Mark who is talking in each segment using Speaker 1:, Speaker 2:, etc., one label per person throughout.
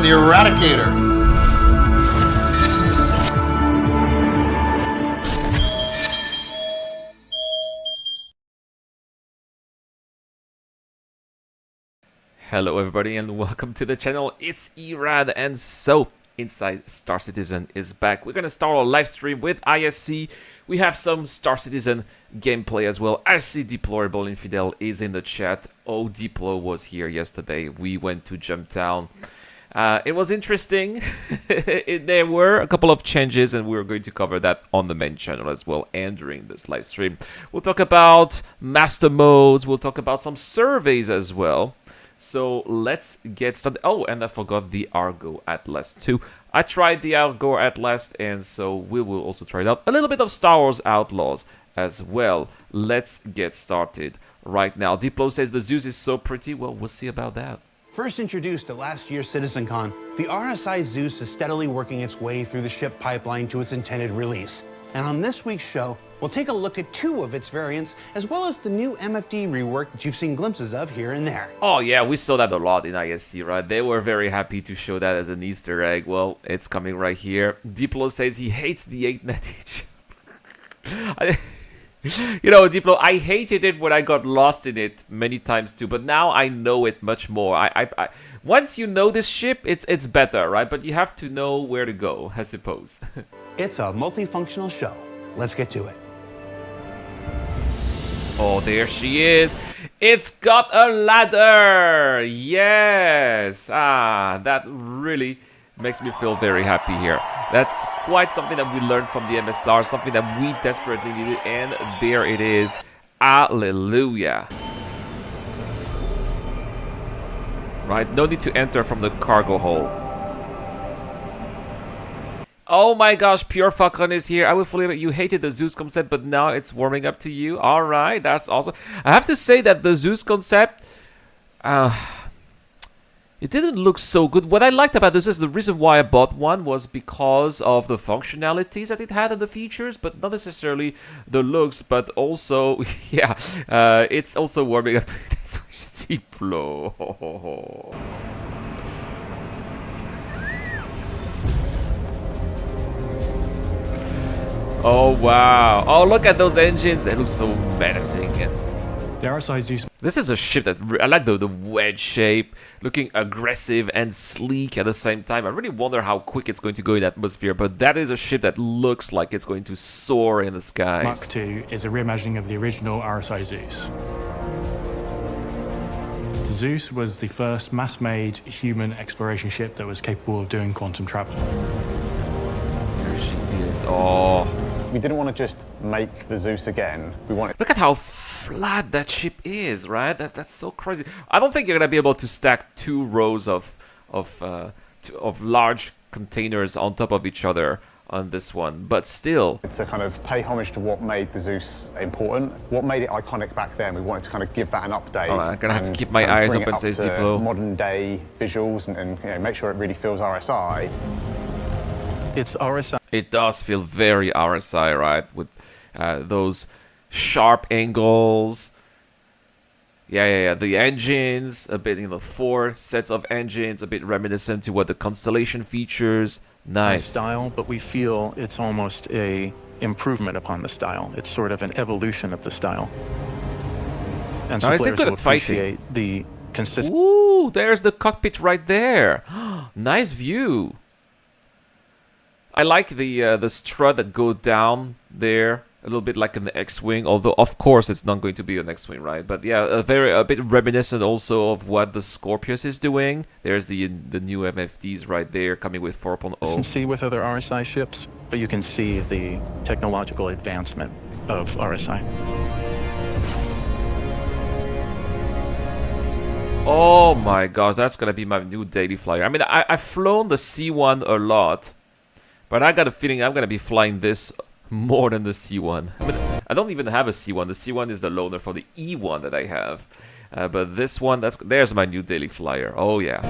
Speaker 1: the Eradicator.
Speaker 2: Hello everybody and welcome to the channel. It's Erad, and so Inside Star Citizen is back. We're gonna start our live stream with ISC. We have some Star Citizen gameplay as well. I see Deplorable Infidel is in the chat. Oh, Diplo was here yesterday. We went to Jumptown. It was interesting. There were a couple of changes, and we're going to cover that on the main channel as well and during this live stream. We'll talk about master modes. We'll talk about some surveys as well. So let's get started. Oh, and I forgot the Argo Atlas too. I tried the Argo Atlas, and so we will also try it out. A little bit of Star Wars Outlaws as well. Let's get started right now. Diplo says the Zeus is so pretty. Well, we'll see about that.
Speaker 3: First introduced at last year's CitizenCon, the RSI Zeus is steadily working its way through the ship pipeline to its intended release. And on this week's show, we'll take a look at two of its variants, as well as the new MFD rework that you've seen glimpses of here and there.
Speaker 2: Oh yeah, we saw that a lot in ISC, right? They were very happy to show that as an Easter egg. Well, it's coming right here. Diplo says he hates the 8-net each. You know, Diplo, I hated it when I got lost in it many times too, but now I know it much more. I once you know this ship, it's better, right? But you have to know where to go, I suppose.
Speaker 3: It's a multifunctional show. Let's get to it.
Speaker 2: Oh, there she is. It's got a ladder. Yes. Ah, that really makes me feel very happy here. That's quite something that we learned from the MSR, something that we desperately needed, and there it is. Hallelujah. Right, no need to enter from the cargo hold. Oh my gosh, Pure Falcon is here. I will fully admit you hated the Zeus concept, but now it's warming up to you. Alright, that's awesome. I have to say that the Zeus concept, it didn't look so good. What I liked about this is the reason why I bought one was because of the functionalities that it had and the features, but not necessarily the looks, but also, yeah, it's also warming up to it. That's Diplo. Oh wow! Oh, look at those engines. They look so menacing.
Speaker 4: The RSI Zeus.
Speaker 2: This is a ship that I like the wedge shape, looking aggressive and sleek at the same time. I really wonder how quick it's going to go in atmosphere, but that is a ship that looks like it's going to soar in the skies.
Speaker 4: Mark II is a reimagining of the original RSI Zeus. The Zeus was the first mass-made human exploration ship that was capable of doing quantum travel.
Speaker 2: There she is. Oh.
Speaker 5: We didn't want to just make the Zeus again. We wanted.
Speaker 2: Look at how flat that ship is, right? That's so crazy. I don't think you're gonna be able to stack two rows of large containers on top of each other on this one, but still.
Speaker 5: To kind of pay homage to what made the Zeus important, what made it iconic back then. We wanted to kind of give that an update.
Speaker 2: Oh, I'm gonna have to keep my eyes open, says Diplo.
Speaker 5: Modern day visuals and you know, make sure it really feels RSI.
Speaker 4: It's RSI.
Speaker 2: It does feel very RSI, right? With those sharp angles. Yeah. The engines, a bit, 4 sets of engines, a bit reminiscent to what the Constellation features. Nice.
Speaker 6: Style, but we feel it's almost a improvement upon the style. It's sort of an evolution of the style. And so
Speaker 2: now, is it
Speaker 6: players
Speaker 2: good
Speaker 6: will
Speaker 2: at fighting?
Speaker 6: appreciate the consistency.
Speaker 2: Ooh, there's the cockpit right there. Nice view. I like the strut that go down there, a little bit like an X-wing, although of course it's not going to be an X-wing, right? But yeah, a bit reminiscent also of what the Scorpius is doing. There's the new MFDs right there coming with 4.0.
Speaker 6: Consistency with other RSI ships, but you can see the technological advancement of RSI.
Speaker 2: Oh my god, that's gonna be my new daily flyer. I mean, I've flown the C1 a lot, but I got a feeling I'm gonna be flying this more than the C1. I mean, I don't even have a C1. The C1 is the loaner for the E1 that I have. But this one, there's my new daily flyer. Oh yeah.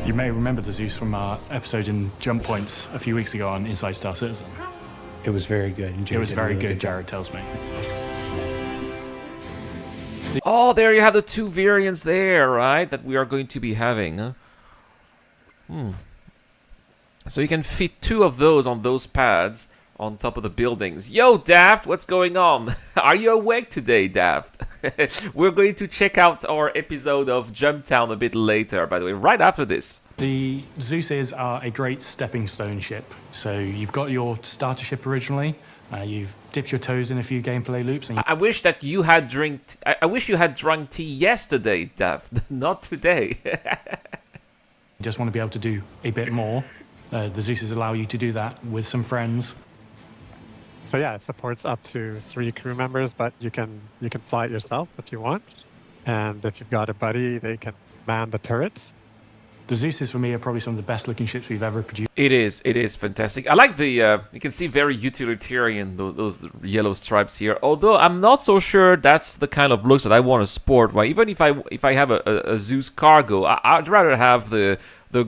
Speaker 4: You may remember the Zeus from our episode in Jump Points a few weeks ago on Inside Star Citizen.
Speaker 3: It was very good. And
Speaker 4: It was very good, Jared tells me.
Speaker 2: Oh, there you have the two variants there, right? That we are going to be having. Huh? So you can fit 2 of those on those pads on top of the buildings. Yo, Daft, what's going on? Are you awake today, Daft? We're going to check out our episode of Jumptown a bit later, by the way, right after this.
Speaker 4: The Zeuses are a great stepping stone ship. So you've got your starter ship originally. You've dipped your toes in a few gameplay loops, and
Speaker 2: I wish that you had I wish you had drunk tea yesterday, Daft, not today.
Speaker 4: you just want to be able to do a bit more. The Zeuses allow you to do that with some friends.
Speaker 1: So yeah, it supports up to 3 crew members, but you can fly it yourself if you want. And if you've got a buddy, they can man the turrets.
Speaker 4: The Zeuses, for me, are probably some of the best looking ships we've ever produced.
Speaker 2: It is fantastic. I like the, you can see very utilitarian, those yellow stripes here. Although I'm not so sure that's the kind of looks that I want to sport. Right? Even if I have a Zeus cargo, I'd rather have the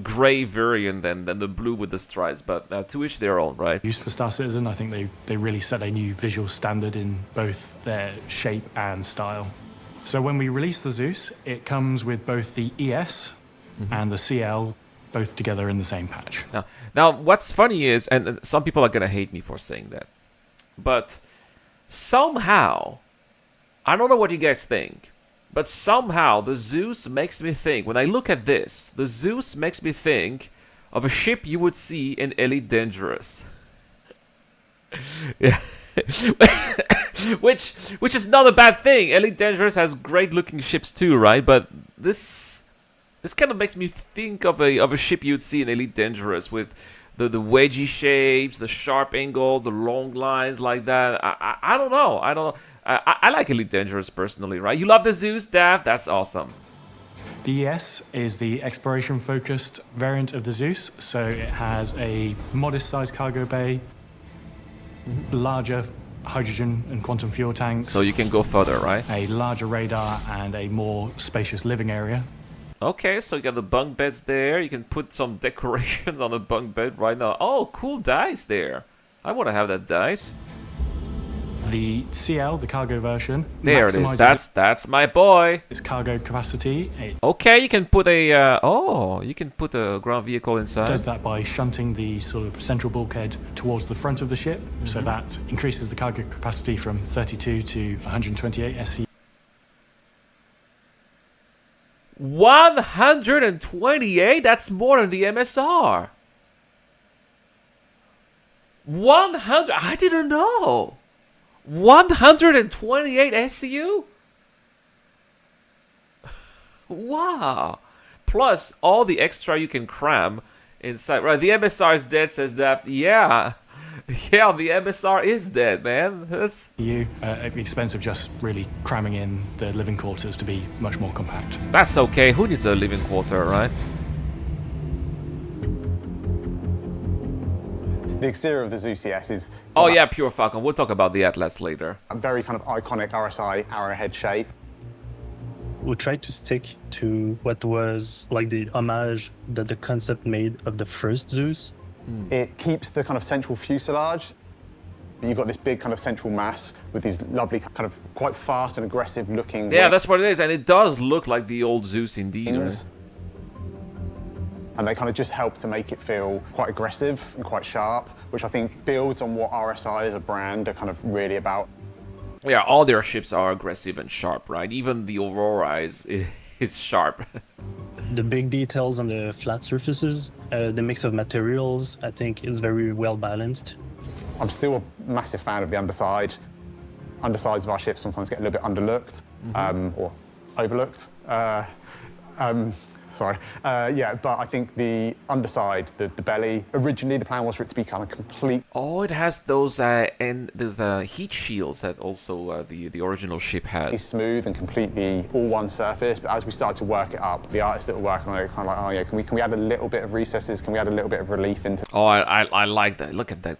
Speaker 2: gray variant than the blue with the stripes. But to each their own, right?
Speaker 4: Used for Star Citizen, I think they really set a new visual standard in both their shape and style. So when we release the Zeus, it comes with both the ES and the CL both together in the same patch.
Speaker 2: Now, what's funny is, and some people are gonna hate me for saying that, but somehow, I don't know what you guys think, but somehow the Zeus makes me think, when I look at this, the Zeus makes me think of a ship you would see in Elite Dangerous. Yeah. which is not a bad thing. Elite Dangerous has great looking ships too, right? But this kind of makes me think of a ship you'd see in Elite Dangerous with the wedgie shapes, the sharp angles, the long lines like that. I don't know. I like Elite Dangerous personally, right? You love the Zeus, Dav? That's awesome.
Speaker 4: The ES is the exploration-focused variant of the Zeus, so it has a modest-sized cargo bay, larger hydrogen and quantum fuel tanks.
Speaker 2: So you can go further, right?
Speaker 4: A larger radar and a more spacious living area.
Speaker 2: Okay, so you got the bunk beds there. You can put some decorations on the bunk bed right now. Oh, cool dice there. I want to have that dice.
Speaker 4: The CL, the cargo version.
Speaker 2: There it is. That's my boy.
Speaker 4: Its cargo capacity. It
Speaker 2: Okay, you can put a you can put a ground vehicle inside.
Speaker 4: does that by shunting the sort of central bulkhead towards the front of the ship, so that increases the cargo capacity from 32 to 128 SC.
Speaker 2: 128? That's more than the MSR. 100? I didn't know. 128 SCU? Wow. Plus all the extra you can cram inside. Right, the MSR is dead, says that. Yeah. Yeah, the MSR is dead, man. That's
Speaker 4: At the expense of just really cramming in the living quarters to be much more compact.
Speaker 2: That's okay. Who needs a living quarter, right?
Speaker 5: The exterior of the Zeus ES is
Speaker 2: Oh yeah, Pure Falcon. We'll talk about the Atlas later.
Speaker 5: a very kind of iconic RSI arrowhead shape.
Speaker 7: We tried to stick to what was like the homage that the concept made of the first Zeus.
Speaker 5: It keeps the kind of central fuselage. You've got this big kind of central mass with these lovely kind of quite fast and aggressive looking
Speaker 2: Yeah,
Speaker 5: wings.
Speaker 2: that's what it is, and it does look like the old Zeus indeed. Right?
Speaker 5: And they kind of just help to make it feel quite aggressive and quite sharp, which I think builds on what RSI as a brand are kind of really about.
Speaker 2: Yeah, all their ships are aggressive and sharp, right? Even the Aurora is sharp.
Speaker 7: The big details on the flat surfaces, the mix of materials, I think is very well balanced.
Speaker 5: I'm still a massive fan of the underside. Undersides of our ships sometimes get a little bit underlooked or overlooked. Yeah, but I think the underside, the belly, originally the plan was for it to be kind of complete.
Speaker 2: Oh, it has those and there's the heat shields that also the original ship had.
Speaker 5: Smooth and completely all one surface, but as we started to work it up, the artists that were working on it were kind of like, oh yeah, can we add a little bit of recesses? Can we add a little bit of relief into?
Speaker 2: Oh, I like that. Look at that,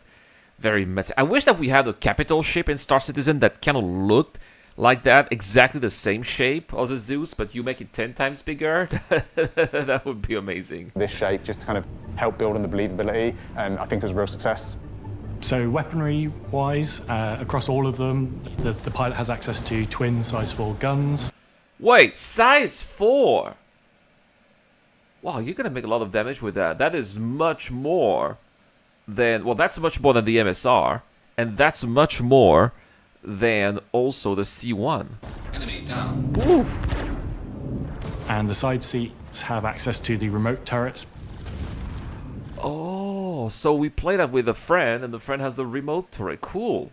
Speaker 2: very messy. I wish that we had a capital ship in Star Citizen that kind of looked like that, exactly the same shape of the Zeus, but you make it 10 times bigger. That would be amazing.
Speaker 5: This shape just to kind of help build on the believability, and I think it was a real success.
Speaker 4: So weaponry-wise, across all of them, the pilot has access to twin size 4 guns.
Speaker 2: Wait, size 4? Wow, you're gonna make a lot of damage with that. That is much more than... Well, that's much more than the MSR. And that's much more than also the C1.
Speaker 8: Enemy down.
Speaker 2: Oof.
Speaker 4: And the side seats have access to the remote turrets.
Speaker 2: Oh, so we play that with a friend, and the friend has the remote turret. Cool.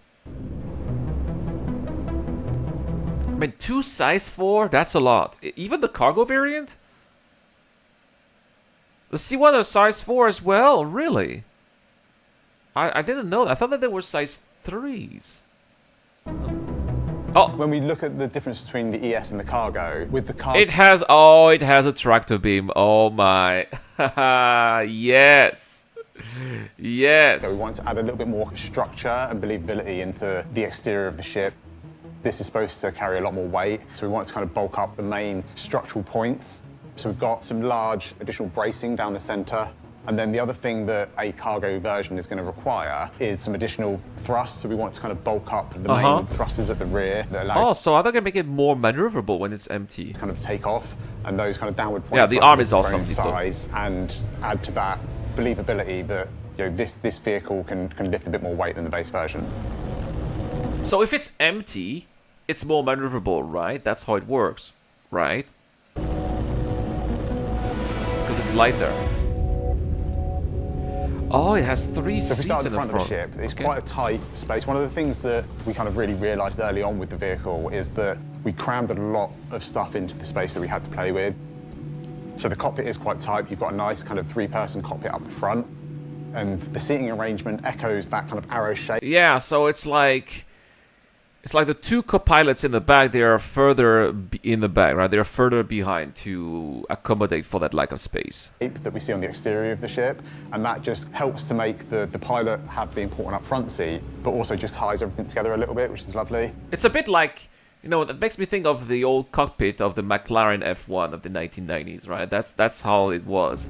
Speaker 2: I mean, 2 size 4, that's a lot. Even the cargo variant? The C1 is size 4 as well, really? I didn't know that. I thought that they were size 3s. Oh,
Speaker 5: When we look at the difference between the ES and the cargo, with the cargo...
Speaker 2: it has a tractor beam. Oh my. Yes. Yes.
Speaker 5: So we want to add a little bit more structure and believability into the exterior of the ship. This is supposed to carry a lot more weight, so we want to kind of bulk up the main structural points. So we've got some large additional bracing down the center. And then the other thing that a cargo version is going to require is some additional thrust. So we want to kind of bulk up the main thrusters at the rear that allow
Speaker 2: So are they going to make it more maneuverable when it's empty?
Speaker 5: kind of take off, and those kind of downward point
Speaker 2: Yeah, the
Speaker 5: thrusters
Speaker 2: arm is
Speaker 5: of
Speaker 2: also
Speaker 5: their own
Speaker 2: empty, though.
Speaker 5: size, and add to that believability that this vehicle can lift a bit more weight than the base version.
Speaker 2: So if it's empty, it's more maneuverable, right? That's how it works, right? Because it's lighter. Oh, it has 3
Speaker 5: So if we
Speaker 2: seats
Speaker 5: start
Speaker 2: in
Speaker 5: at the front of the ship, it's
Speaker 2: Okay.
Speaker 5: quite a tight space. One of the things that we kind of really realised early on with the vehicle is that we crammed a lot of stuff into the space that we had to play with. So the cockpit is quite tight. You've got a nice kind of 3-person cockpit up the front, and the seating arrangement echoes that kind of arrow shape.
Speaker 2: Yeah, so it's like the 2 co-pilots in the back. They are further in the back, right? They're further behind to accommodate for that lack of space.
Speaker 5: That we see on the exterior of the ship, and that just helps to make the pilot have the important up front seat, but also just ties everything together a little bit, which is lovely.
Speaker 2: It's a bit like, that makes me think of the old cockpit of the McLaren F1 of the 1990s, right? That's how it was.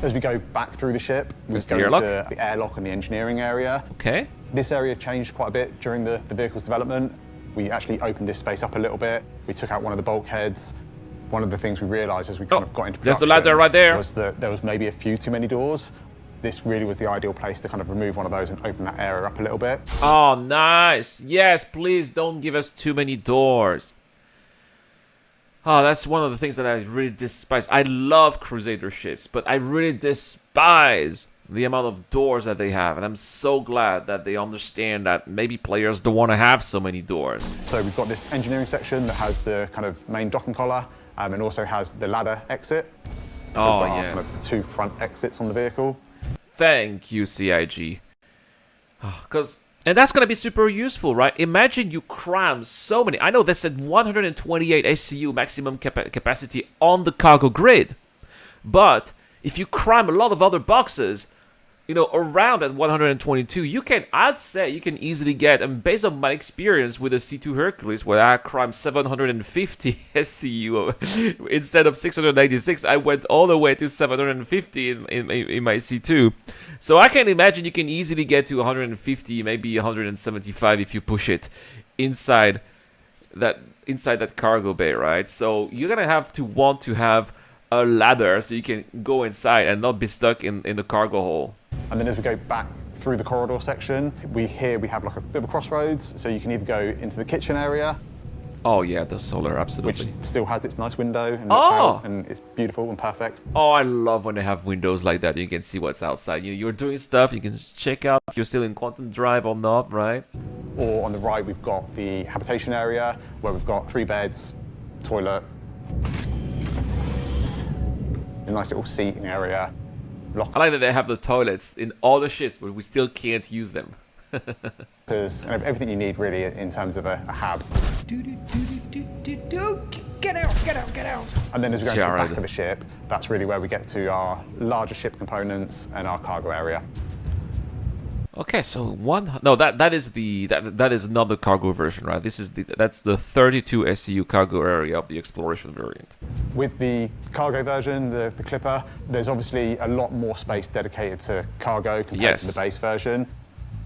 Speaker 5: As we go back through the ship, we
Speaker 2: Where's
Speaker 5: go
Speaker 2: the airlock?
Speaker 5: into the airlock and the engineering area.
Speaker 2: Okay.
Speaker 5: This area changed quite a bit during the vehicle's development. We actually opened this space up a little bit. We took out one of the bulkheads. One of the things we realised as we kind of got into production
Speaker 2: there's the ladder right there.
Speaker 5: was that there was maybe a few too many doors. This really was the ideal place to kind of remove one of those and open that area up a little bit.
Speaker 2: Oh, nice. Yes, please don't give us too many doors. Oh, that's one of the things that I really despise. I love Crusader ships, but I really despise the amount of doors that they have. And I'm so glad that they understand that maybe players don't want to have so many doors.
Speaker 5: So we've got this engineering section that has the kind of main docking collar and also has the ladder exit. So we've got our kind of 2 front exits on the vehicle.
Speaker 2: Thank you, CIG. And that's going to be super useful, right? Imagine you cram so many... I know they said 128 SCU maximum capacity on the cargo grid. But if you cram a lot of other boxes, around that 122, I'd say you can easily get, and based on my experience with the C2 Hercules, where I crammed 750 SCU instead of 696, I went all the way to 750 in my C2. So I can imagine you can easily get to 150, maybe 175 if you push it inside that cargo bay, right? So you're gonna have to want to have a ladder so you can go inside and not be stuck in the cargo hole.
Speaker 5: And then as we go back through the corridor section, we have like a bit of a crossroads, so you can either go into the kitchen area.
Speaker 2: Oh yeah, the solar, absolutely.
Speaker 5: Which still has its nice window and looks out, and it's beautiful and perfect.
Speaker 2: Oh, I love when they have windows like that. You can see what's outside. You're doing stuff, you can check out if you're still in quantum drive or not, right?
Speaker 5: Or on the right, we've got the habitation area, where we've got 3 beds, toilet, a nice little seating area.
Speaker 2: I like that they have the toilets in all the ships, but we still can't use them.
Speaker 5: Because everything you need really in terms of a hab.
Speaker 8: Get out!
Speaker 5: And then as we go to the back of the ship, that's really where we get to our larger ship components and our cargo area.
Speaker 2: Okay, so that is another cargo version, right? That's the 32 SCU cargo area of the exploration variant.
Speaker 5: With the cargo version, the Clipper, there's obviously a lot more space dedicated to cargo compared to the base version.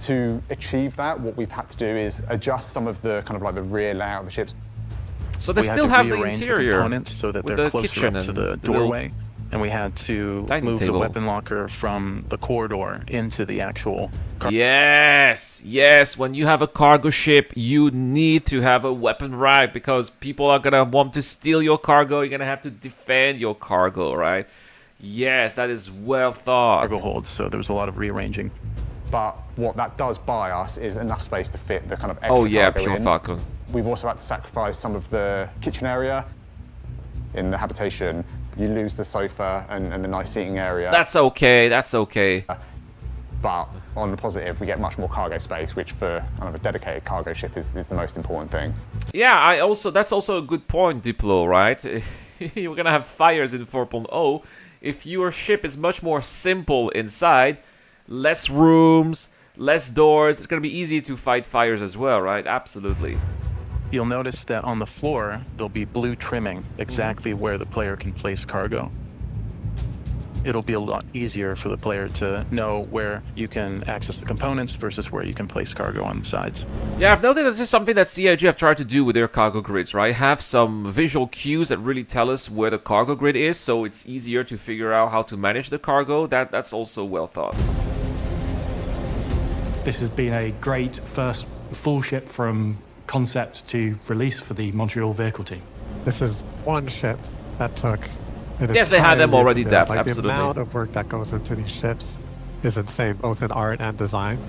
Speaker 5: To achieve that, what we've had to do is adjust some of the kind of like the rear layout of the ships.
Speaker 2: So they still have the interior
Speaker 6: components so that they're closer up to the doorway and we had to
Speaker 2: Dining
Speaker 6: move
Speaker 2: table.
Speaker 6: the weapon locker from the corridor into the actual
Speaker 2: Yes, yes. When you have a cargo ship, you need to have a weapon rack because people are gonna want to steal your cargo. You're gonna have to defend your cargo, right? Yes, that is well thought.
Speaker 6: cargo holds, so there was a lot of rearranging.
Speaker 5: But what that does buy us is enough space to fit the kind of extra
Speaker 2: Oh yeah,
Speaker 5: cargo
Speaker 2: pure
Speaker 5: in.
Speaker 2: Falcon.
Speaker 5: We've also had to sacrifice some of the kitchen area. In the habitation, you lose the sofa and the nice seating area.
Speaker 2: That's okay. That's okay.
Speaker 5: But on the positive, we get much more cargo space, which for kind of a dedicated cargo ship is the most important thing.
Speaker 2: Yeah, that's also a good point, Diplo, right? You're gonna have fires in 4.0. If your ship is much more simple inside, less rooms, less doors, it's gonna be easy to fight fires as well, right? Absolutely.
Speaker 6: You'll notice that on the floor, there'll be blue trimming exactly where the player can place cargo. It'll be a lot easier for the player to know where you can access the components versus where you can place cargo on the sides.
Speaker 2: Yeah, I've noted this is something that CIG have tried to do with their cargo grids, right? Have some visual cues that really tell us where the cargo grid is, so it's easier to figure out how to manage the cargo. That's also well thought.
Speaker 4: This has been a great first full ship from concept to release for the Montreal vehicle team.
Speaker 1: This is one ship that took an
Speaker 2: Yes, they had them
Speaker 1: entire year
Speaker 2: already
Speaker 1: to build.
Speaker 2: depth,
Speaker 1: Like,
Speaker 2: absolutely.
Speaker 1: The amount of work that goes into these ships is insane, both in art and design.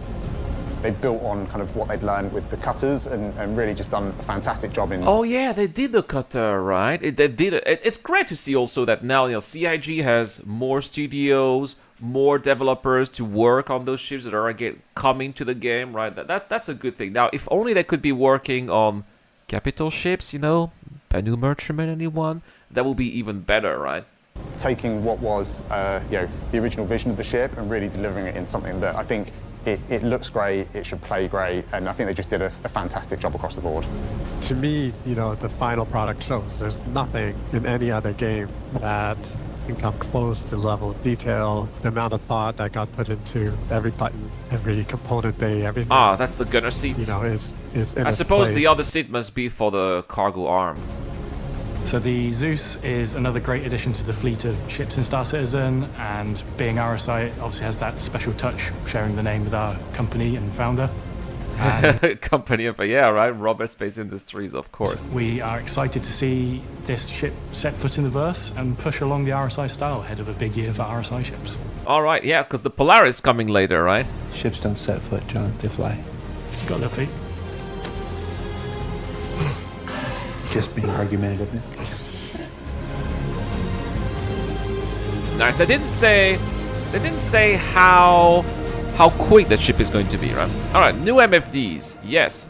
Speaker 5: They built on kind of what they'd learned with the cutters and really just done a fantastic job in.
Speaker 2: Oh yeah, they did the cutter, right? They did it. It's great to see also that now CIG has more studios, more developers to work on those ships that are again coming to the game, right? That's a good thing. Now, if only they could be working on capital ships, Banu Merchantman, anyone, that will be even better, right?
Speaker 5: Taking what was the original vision of the ship and really delivering it in something that I think it looks great, it should play great, and I think they just did a fantastic job across the board.
Speaker 1: To me, the final product shows there's nothing in any other game that can come close to the level of detail, the amount of thought that got put into every button, every component bay, everything.
Speaker 2: Ah, that's the gunner seat.
Speaker 1: Is in
Speaker 2: I
Speaker 1: its
Speaker 2: suppose the
Speaker 1: place.
Speaker 2: other seat must be for the cargo arm.
Speaker 4: So the Zeus is another great addition to the fleet of ships in Star Citizen, and being RSI, it obviously has that special touch, sharing the name with our company and founder. And
Speaker 2: Company of, yeah, right? Robert Space Industries, of course.
Speaker 4: we are excited to see this ship set foot in the verse and push along the RSI style ahead of a big year for RSI ships.
Speaker 2: All right, yeah, because the Polaris is coming later, right?
Speaker 9: Ships don't set foot, John. They fly.
Speaker 4: Got their feet.
Speaker 9: Just being argumentative.
Speaker 2: Nice. They didn't say how quick that ship is going to be, right? All right, new MFDs. Yes,